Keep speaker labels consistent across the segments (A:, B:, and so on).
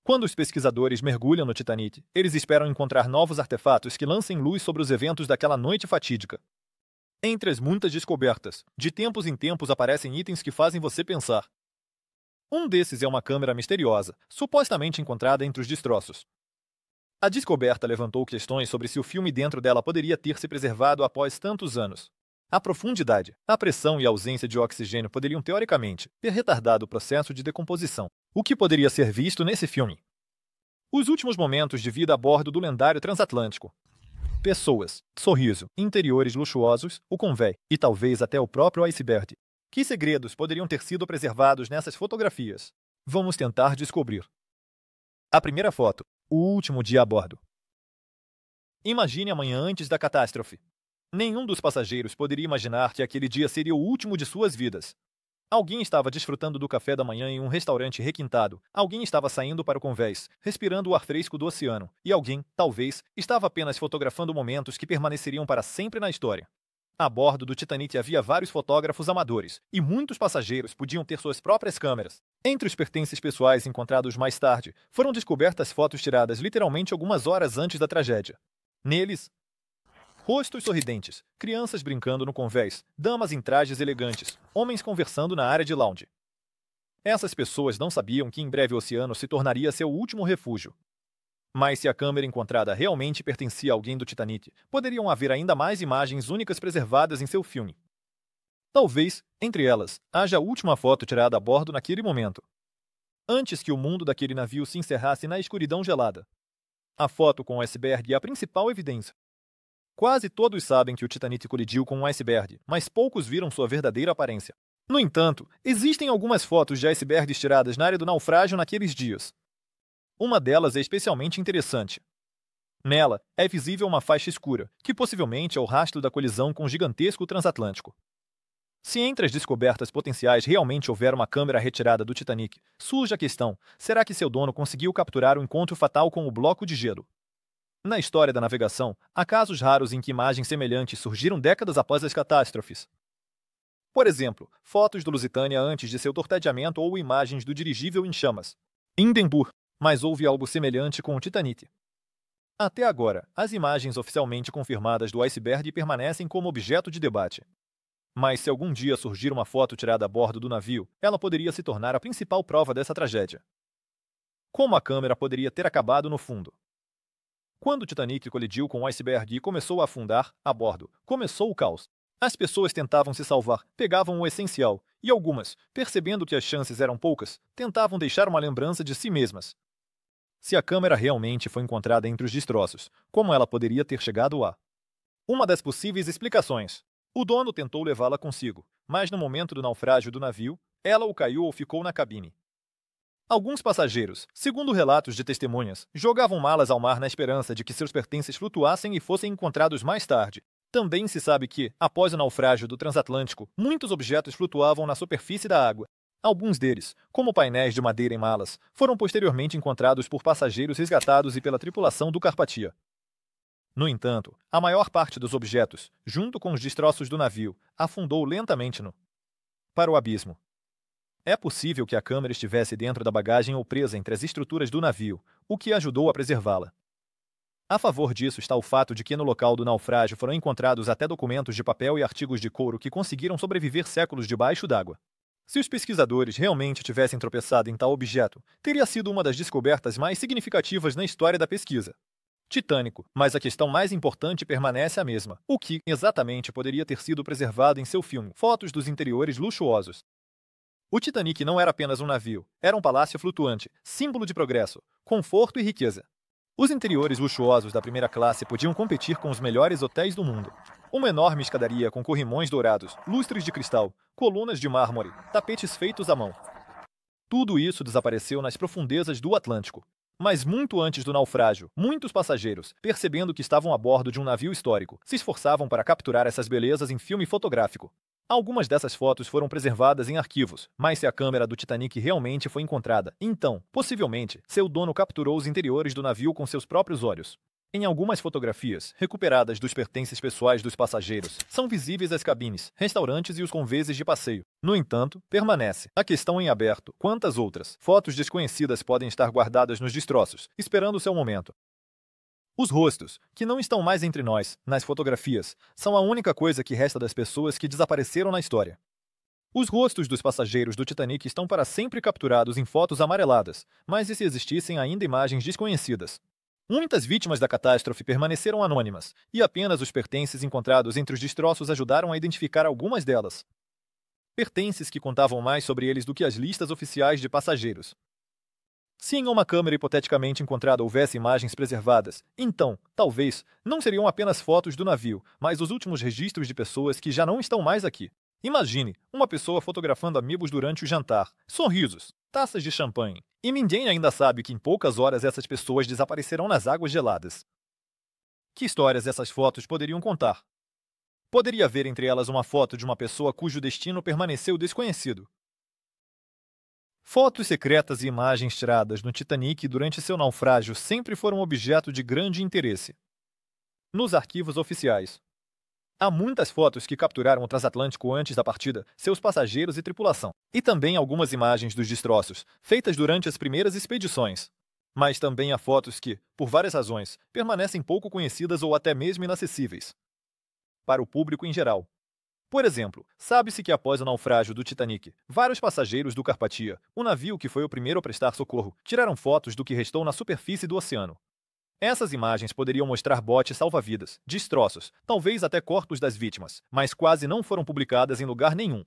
A: Quando os pesquisadores mergulham no Titanic, eles esperam encontrar novos artefatos que lancem luz sobre os eventos daquela noite fatídica. Entre as muitas descobertas, de tempos em tempos aparecem itens que fazem você pensar. Um desses é uma câmera misteriosa, supostamente encontrada entre os destroços. A descoberta levantou questões sobre se o filme dentro dela poderia ter se preservado após tantos anos. A profundidade, a pressão e a ausência de oxigênio poderiam, teoricamente, ter retardado o processo de decomposição, o que poderia ser visto nesse filme. Os últimos momentos de vida a bordo do lendário transatlântico. Pessoas, sorriso, interiores luxuosos, o convés e talvez até o próprio iceberg. Que segredos poderiam ter sido preservados nessas fotografias? Vamos tentar descobrir. A primeira foto. O último dia a bordo. Imagine a manhã antes da catástrofe. Nenhum dos passageiros poderia imaginar que aquele dia seria o último de suas vidas. Alguém estava desfrutando do café da manhã em um restaurante requintado, alguém estava saindo para o convés, respirando o ar fresco do oceano, e alguém, talvez, estava apenas fotografando momentos que permaneceriam para sempre na história. A bordo do Titanic havia vários fotógrafos amadores, e muitos passageiros podiam ter suas próprias câmeras. Entre os pertences pessoais encontrados mais tarde, foram descobertas fotos tiradas literalmente algumas horas antes da tragédia. Neles, rostos sorridentes, crianças brincando no convés, damas em trajes elegantes, homens conversando na área de lounge. Essas pessoas não sabiam que em breve o oceano se tornaria seu último refúgio. Mas se a câmera encontrada realmente pertencia a alguém do Titanic, poderiam haver ainda mais imagens únicas preservadas em seu filme. Talvez, entre elas, haja a última foto tirada a bordo naquele momento. Antes que o mundo daquele navio se encerrasse na escuridão gelada. A foto com o iceberg é a principal evidência. Quase todos sabem que o Titanic colidiu com um iceberg, mas poucos viram sua verdadeira aparência. No entanto, existem algumas fotos de icebergs tiradas na área do naufrágio naqueles dias. Uma delas é especialmente interessante. Nela, é visível uma faixa escura, que possivelmente é o rastro da colisão com o gigantesco transatlântico. Se entre as descobertas potenciais realmente houver uma câmera retirada do Titanic, surge a questão: será que seu dono conseguiu capturar o encontro fatal com o bloco de gelo? Na história da navegação, há casos raros em que imagens semelhantes surgiram décadas após as catástrofes. Por exemplo, fotos do Lusitânia antes de seu torpedeamento ou imagens do dirigível em chamas. Hindenburg. Mas houve algo semelhante com o Titanic. Até agora, as imagens oficialmente confirmadas do iceberg permanecem como objeto de debate. Mas se algum dia surgir uma foto tirada a bordo do navio, ela poderia se tornar a principal prova dessa tragédia. Como a câmera poderia ter acabado no fundo? Quando o Titanic colidiu com o iceberg e começou a afundar, a bordo, começou o caos. As pessoas tentavam se salvar, pegavam o essencial, e algumas, percebendo que as chances eram poucas, tentavam deixar uma lembrança de si mesmas. Se a câmera realmente foi encontrada entre os destroços, como ela poderia ter chegado lá? Uma das possíveis explicações. O dono tentou levá-la consigo, mas no momento do naufrágio do navio, ela ou caiu ou ficou na cabine. Alguns passageiros, segundo relatos de testemunhas, jogavam malas ao mar na esperança de que seus pertences flutuassem e fossem encontrados mais tarde. Também se sabe que, após o naufrágio do transatlântico, muitos objetos flutuavam na superfície da água. Alguns deles, como painéis de madeira em malas, foram posteriormente encontrados por passageiros resgatados e pela tripulação do Carpathia. No entanto, a maior parte dos objetos, junto com os destroços do navio, afundou lentamente para o abismo. É possível que a câmera estivesse dentro da bagagem ou presa entre as estruturas do navio, o que ajudou a preservá-la. A favor disso está o fato de que no local do naufrágio foram encontrados até documentos de papel e artigos de couro que conseguiram sobreviver séculos debaixo d'água. Se os pesquisadores realmente tivessem tropeçado em tal objeto, teria sido uma das descobertas mais significativas na história da pesquisa. Titânico, mas a questão mais importante permanece a mesma. O que, exatamente, poderia ter sido preservado em seu filme? Fotos dos interiores luxuosos. O Titanic não era apenas um navio, era um palácio flutuante, símbolo de progresso, conforto e riqueza. Os interiores luxuosos da primeira classe podiam competir com os melhores hotéis do mundo. Uma enorme escadaria com corrimões dourados, lustres de cristal, colunas de mármore, tapetes feitos à mão. Tudo isso desapareceu nas profundezas do Atlântico. Mas muito antes do naufrágio, muitos passageiros, percebendo que estavam a bordo de um navio histórico, se esforçavam para capturar essas belezas em filme fotográfico. Algumas dessas fotos foram preservadas em arquivos, mas se a câmera do Titanic realmente foi encontrada, então, possivelmente, seu dono capturou os interiores do navio com seus próprios olhos. Em algumas fotografias, recuperadas dos pertences pessoais dos passageiros, são visíveis as cabines, restaurantes e os conveses de passeio. No entanto, permanece a questão em aberto: quantas outras fotos desconhecidas podem estar guardadas nos destroços, esperando seu momento? Os rostos, que não estão mais entre nós, nas fotografias, são a única coisa que resta das pessoas que desapareceram na história. Os rostos dos passageiros do Titanic estão para sempre capturados em fotos amareladas, mas e se existissem ainda imagens desconhecidas? Muitas vítimas da catástrofe permaneceram anônimas, e apenas os pertences encontrados entre os destroços ajudaram a identificar algumas delas. Pertences que contavam mais sobre eles do que as listas oficiais de passageiros. Se em uma câmera hipoteticamente encontrada houvesse imagens preservadas, então, talvez, não seriam apenas fotos do navio, mas os últimos registros de pessoas que já não estão mais aqui. Imagine uma pessoa fotografando amigos durante o jantar, sorrisos, taças de champanhe, e ninguém ainda sabe que em poucas horas essas pessoas desaparecerão nas águas geladas. Que histórias essas fotos poderiam contar? Poderia haver entre elas uma foto de uma pessoa cujo destino permaneceu desconhecido. Fotos secretas e imagens tiradas no Titanic durante seu naufrágio sempre foram objeto de grande interesse. Nos arquivos oficiais, há muitas fotos que capturaram o transatlântico antes da partida, seus passageiros e tripulação, e também algumas imagens dos destroços, feitas durante as primeiras expedições. Mas também há fotos que, por várias razões, permanecem pouco conhecidas ou até mesmo inacessíveis para o público em geral. Por exemplo, sabe-se que após o naufrágio do Titanic, vários passageiros do Carpathia, o navio que foi o primeiro a prestar socorro, tiraram fotos do que restou na superfície do oceano. Essas imagens poderiam mostrar botes salva-vidas, destroços, talvez até corpos das vítimas, mas quase não foram publicadas em lugar nenhum.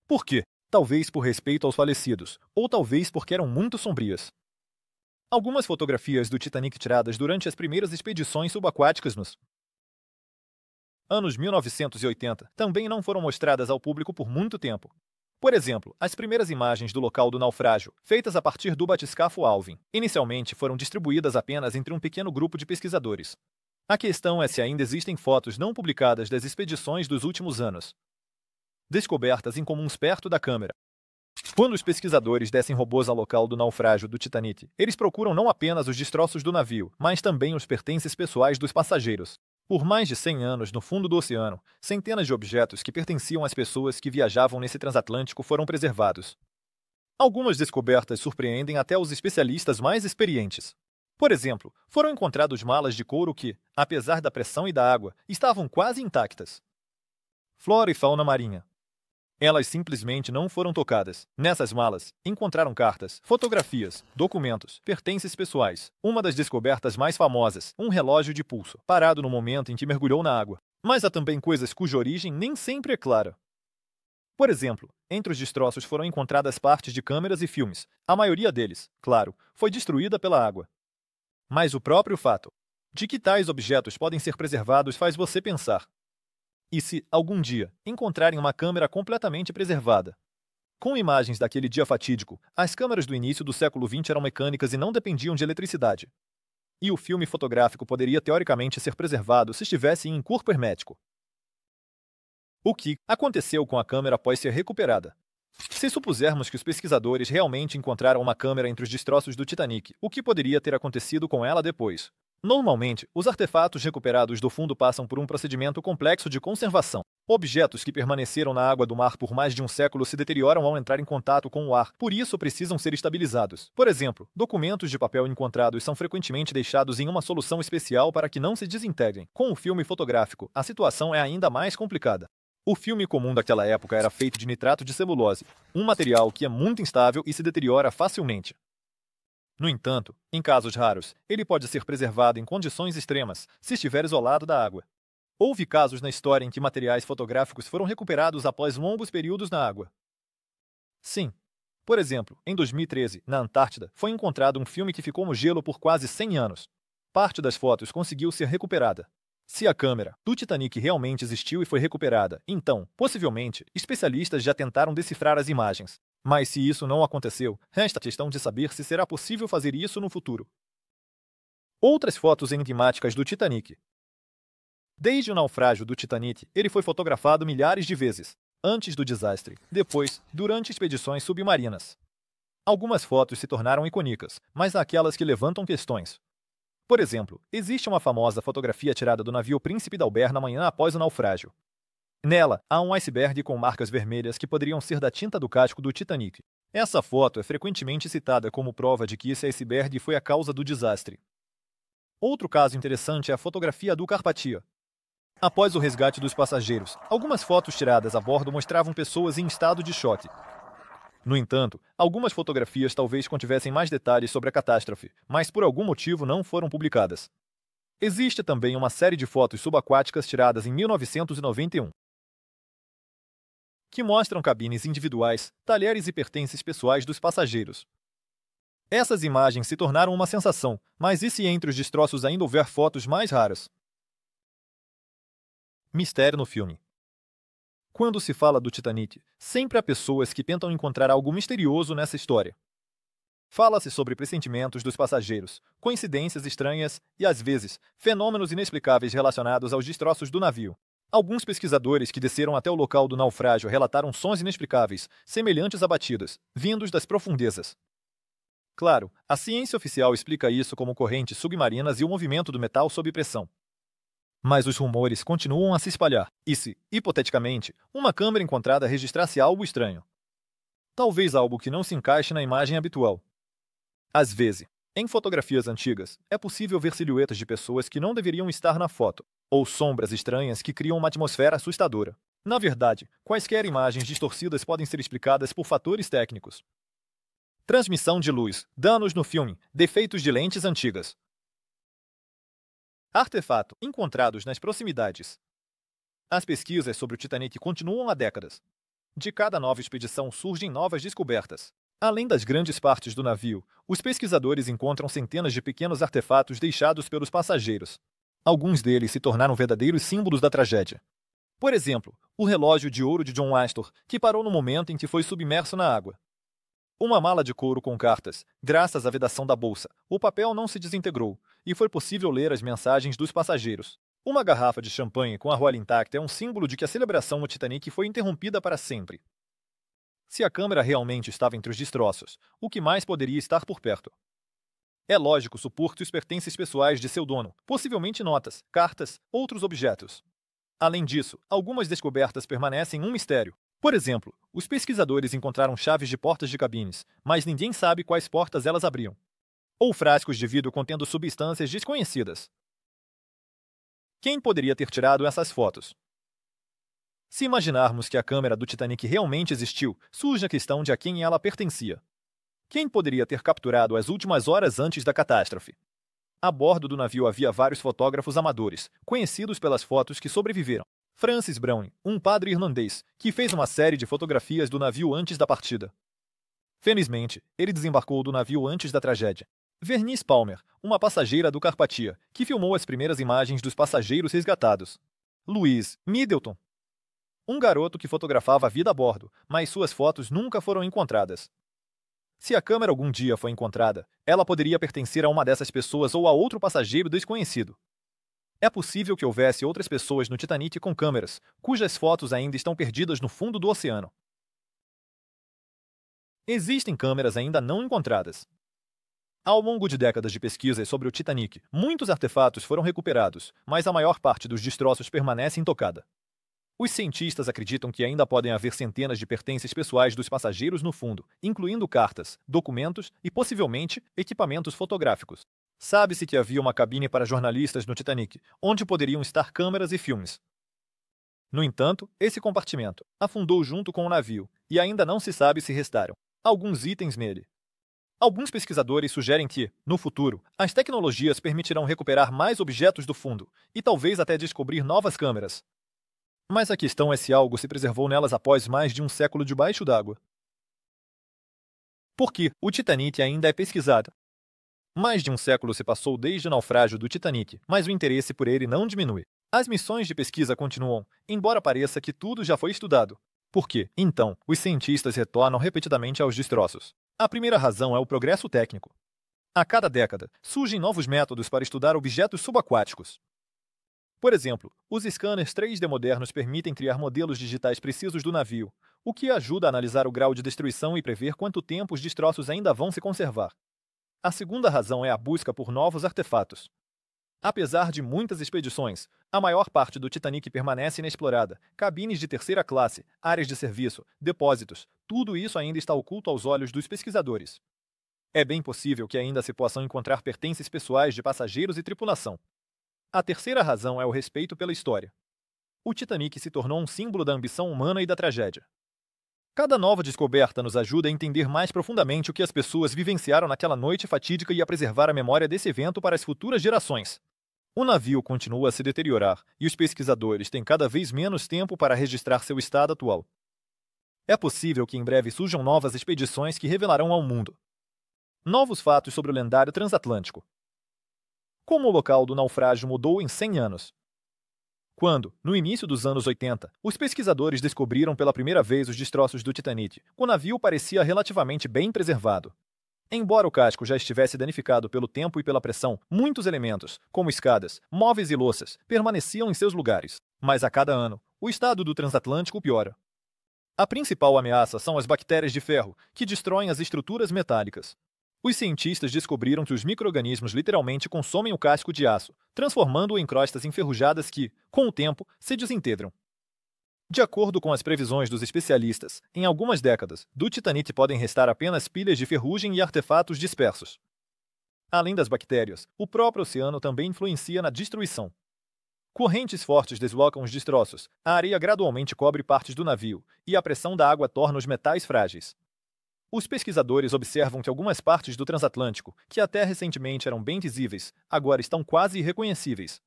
A: Por quê? Talvez por respeito aos falecidos, ou talvez porque eram muito sombrias. Algumas fotografias do Titanic tiradas durante as primeiras expedições subaquáticas nos anos 1980 também não foram mostradas ao público por muito tempo. Por exemplo, as primeiras imagens do local do naufrágio, feitas a partir do batiscafo Alvin, inicialmente foram distribuídas apenas entre um pequeno grupo de pesquisadores. A questão é se ainda existem fotos não publicadas das expedições dos últimos anos, descobertas incomuns perto da câmera. Quando os pesquisadores descem robôs ao local do naufrágio do Titanic, eles procuram não apenas os destroços do navio, mas também os pertences pessoais dos passageiros. Por mais de 100 anos no fundo do oceano, centenas de objetos que pertenciam às pessoas que viajavam nesse transatlântico foram preservados. Algumas descobertas surpreendem até os especialistas mais experientes. Por exemplo, foram encontrados malas de couro que, apesar da pressão e da água, estavam quase intactas. Flora e fauna marinha. Elas simplesmente não foram tocadas. Nessas malas, encontraram cartas, fotografias, documentos, pertences pessoais. Uma das descobertas mais famosas, um relógio de pulso, parado no momento em que mergulhou na água. Mas há também coisas cuja origem nem sempre é clara. Por exemplo, entre os destroços foram encontradas partes de câmeras e filmes. A maioria deles, claro, foi destruída pela água. Mas o próprio fato de que tais objetos podem ser preservados faz você pensar. E se, algum dia, encontrarem uma câmera completamente preservada? Com imagens daquele dia fatídico, as câmeras do início do século XX eram mecânicas e não dependiam de eletricidade. E o filme fotográfico poderia teoricamente ser preservado se estivesse em corpo hermético. O que aconteceu com a câmera após ser recuperada? Se supusermos que os pesquisadores realmente encontraram uma câmera entre os destroços do Titanic, o que poderia ter acontecido com ela depois? Normalmente, os artefatos recuperados do fundo passam por um procedimento complexo de conservação. Objetos que permaneceram na água do mar por mais de um século se deterioram ao entrar em contato com o ar, por isso precisam ser estabilizados. Por exemplo, documentos de papel encontrados são frequentemente deixados em uma solução especial para que não se desintegrem. Com o filme fotográfico, a situação é ainda mais complicada. O filme comum daquela época era feito de nitrato de celulose, um material que é muito instável e se deteriora facilmente. No entanto, em casos raros, ele pode ser preservado em condições extremas, se estiver isolado da água. Houve casos na história em que materiais fotográficos foram recuperados após longos períodos na água. Sim. Por exemplo, em 2013, na Antártida, foi encontrado um filme que ficou no gelo por quase 100 anos. Parte das fotos conseguiu ser recuperada. Se a câmera do Titanic realmente existiu e foi recuperada, então, possivelmente, especialistas já tentaram decifrar as imagens. Mas se isso não aconteceu, resta a questão de saber se será possível fazer isso no futuro. Outras fotos enigmáticas do Titanic. Desde o naufrágio do Titanic, ele foi fotografado milhares de vezes, antes do desastre, depois, durante expedições submarinas. Algumas fotos se tornaram icônicas, mas há aquelas que levantam questões. Por exemplo, existe uma famosa fotografia tirada do navio Príncipe d'Albert na manhã após o naufrágio. Nela, há um iceberg com marcas vermelhas que poderiam ser da tinta do casco do Titanic. Essa foto é frequentemente citada como prova de que esse iceberg foi a causa do desastre. Outro caso interessante é a fotografia do Carpathia. Após o resgate dos passageiros, algumas fotos tiradas a bordo mostravam pessoas em estado de choque. No entanto, algumas fotografias talvez contivessem mais detalhes sobre a catástrofe, mas por algum motivo não foram publicadas. Existe também uma série de fotos subaquáticas tiradas em 1991, que mostram cabines individuais, talheres e pertences pessoais dos passageiros. Essas imagens se tornaram uma sensação, mas e se entre os destroços ainda houver fotos mais raras? Mistério no filme. Quando se fala do Titanic, sempre há pessoas que tentam encontrar algo misterioso nessa história. Fala-se sobre pressentimentos dos passageiros, coincidências estranhas e, às vezes, fenômenos inexplicáveis relacionados aos destroços do navio. Alguns pesquisadores que desceram até o local do naufrágio relataram sons inexplicáveis, semelhantes a batidas, vindos das profundezas. Claro, a ciência oficial explica isso como correntes submarinas e o movimento do metal sob pressão. Mas os rumores continuam a se espalhar, e se, hipoteticamente, uma câmera encontrada registrasse algo estranho? Talvez algo que não se encaixe na imagem habitual. Às vezes, em fotografias antigas, é possível ver silhuetas de pessoas que não deveriam estar na foto, ou sombras estranhas que criam uma atmosfera assustadora. Na verdade, quaisquer imagens distorcidas podem ser explicadas por fatores técnicos. Transmissão de luz, danos no filme, defeitos de lentes antigas. Artefato encontrados nas proximidades. As pesquisas sobre o Titanic continuam há décadas. De cada nova expedição surgem novas descobertas. Além das grandes partes do navio, os pesquisadores encontram centenas de pequenos artefatos deixados pelos passageiros. Alguns deles se tornaram verdadeiros símbolos da tragédia. Por exemplo, o relógio de ouro de John Astor, que parou no momento em que foi submerso na água. Uma mala de couro com cartas. Graças à vedação da bolsa, o papel não se desintegrou e foi possível ler as mensagens dos passageiros. Uma garrafa de champanhe com a argola intacta é um símbolo de que a celebração no Titanic foi interrompida para sempre. Se a câmera realmente estava entre os destroços, o que mais poderia estar por perto? É lógico supor que os pertences pessoais de seu dono, possivelmente notas, cartas, outros objetos. Além disso, algumas descobertas permanecem um mistério. Por exemplo, os pesquisadores encontraram chaves de portas de cabines, mas ninguém sabe quais portas elas abriam. Ou frascos de vidro contendo substâncias desconhecidas. Quem poderia ter tirado essas fotos? Se imaginarmos que a câmera do Titanic realmente existiu, surge a questão de a quem ela pertencia. Quem poderia ter capturado as últimas horas antes da catástrofe? A bordo do navio havia vários fotógrafos amadores, conhecidos pelas fotos que sobreviveram. Francis Browne, um padre irlandês, que fez uma série de fotografias do navio antes da partida. Felizmente, ele desembarcou do navio antes da tragédia. Vernice Palmer, uma passageira do Carpathia, que filmou as primeiras imagens dos passageiros resgatados. Louise Middleton, um garoto que fotografava a vida a bordo, mas suas fotos nunca foram encontradas. Se a câmera algum dia foi encontrada, ela poderia pertencer a uma dessas pessoas ou a outro passageiro desconhecido. É possível que houvesse outras pessoas no Titanic com câmeras, cujas fotos ainda estão perdidas no fundo do oceano. Existem câmeras ainda não encontradas. Ao longo de décadas de pesquisas sobre o Titanic, muitos artefatos foram recuperados, mas a maior parte dos destroços permanece intocada. Os cientistas acreditam que ainda podem haver centenas de pertences pessoais dos passageiros no fundo, incluindo cartas, documentos e, possivelmente, equipamentos fotográficos. Sabe-se que havia uma cabine para jornalistas no Titanic, onde poderiam estar câmeras e filmes. No entanto, esse compartimento afundou junto com o navio, e ainda não se sabe se restaram alguns itens nele. Alguns pesquisadores sugerem que, no futuro, as tecnologias permitirão recuperar mais objetos do fundo, e talvez até descobrir novas câmeras. Mas a questão é se algo se preservou nelas após mais de um século debaixo d'água. Por que o Titanic ainda é pesquisado? Mais de um século se passou desde o naufrágio do Titanic, mas o interesse por ele não diminui. As missões de pesquisa continuam, embora pareça que tudo já foi estudado. Por que, então, os cientistas retornam repetidamente aos destroços? A primeira razão é o progresso técnico. A cada década, surgem novos métodos para estudar objetos subaquáticos. Por exemplo, os scanners 3D modernos permitem criar modelos digitais precisos do navio, o que ajuda a analisar o grau de destruição e prever quanto tempo os destroços ainda vão se conservar. A segunda razão é a busca por novos artefatos. Apesar de muitas expedições, a maior parte do Titanic permanece inexplorada. Cabines de terceira classe, áreas de serviço, depósitos, tudo isso ainda está oculto aos olhos dos pesquisadores. É bem possível que ainda se possam encontrar pertences pessoais de passageiros e tripulação. A terceira razão é o respeito pela história. O Titanic se tornou um símbolo da ambição humana e da tragédia. Cada nova descoberta nos ajuda a entender mais profundamente o que as pessoas vivenciaram naquela noite fatídica e a preservar a memória desse evento para as futuras gerações. O navio continua a se deteriorar e os pesquisadores têm cada vez menos tempo para registrar seu estado atual. É possível que em breve surjam novas expedições que revelarão ao mundo novos fatos sobre o lendário transatlântico. Como o local do naufrágio mudou em 100 anos. Quando, no início dos anos 80, os pesquisadores descobriram pela primeira vez os destroços do Titanic, o navio parecia relativamente bem preservado. Embora o casco já estivesse danificado pelo tempo e pela pressão, muitos elementos, como escadas, móveis e louças, permaneciam em seus lugares. Mas a cada ano, o estado do transatlântico piora. A principal ameaça são as bactérias de ferro, que destroem as estruturas metálicas. Os cientistas descobriram que os micro-organismos literalmente consomem o casco de aço, transformando-o em crostas enferrujadas que, com o tempo, se desintegram. De acordo com as previsões dos especialistas, em algumas décadas, do Titanic podem restar apenas pilhas de ferrugem e artefatos dispersos. Além das bactérias, o próprio oceano também influencia na destruição. Correntes fortes deslocam os destroços, a areia gradualmente cobre partes do navio, e a pressão da água torna os metais frágeis. Os pesquisadores observam que algumas partes do transatlântico, que até recentemente eram bem visíveis, agora estão quase irreconhecíveis.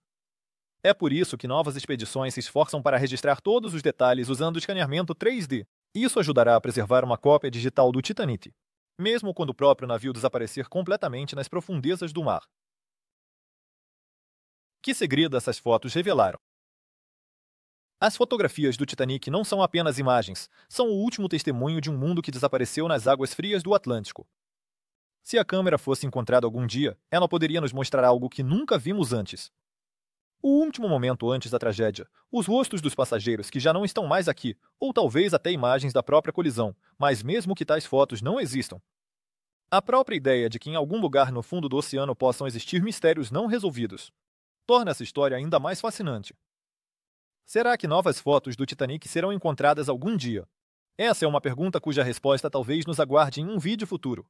A: É por isso que novas expedições se esforçam para registrar todos os detalhes usando escaneamento 3D. Isso ajudará a preservar uma cópia digital do Titanic, mesmo quando o próprio navio desaparecer completamente nas profundezas do mar. Que segredo essas fotos revelaram? As fotografias do Titanic não são apenas imagens, são o último testemunho de um mundo que desapareceu nas águas frias do Atlântico. Se a câmera fosse encontrada algum dia, ela poderia nos mostrar algo que nunca vimos antes. O último momento antes da tragédia, os rostos dos passageiros que já não estão mais aqui, ou talvez até imagens da própria colisão, mas mesmo que tais fotos não existam. A própria ideia de que em algum lugar no fundo do oceano possam existir mistérios não resolvidos torna essa história ainda mais fascinante. Será que novas fotos do Titanic serão encontradas algum dia? Essa é uma pergunta cuja resposta talvez nos aguarde em um vídeo futuro.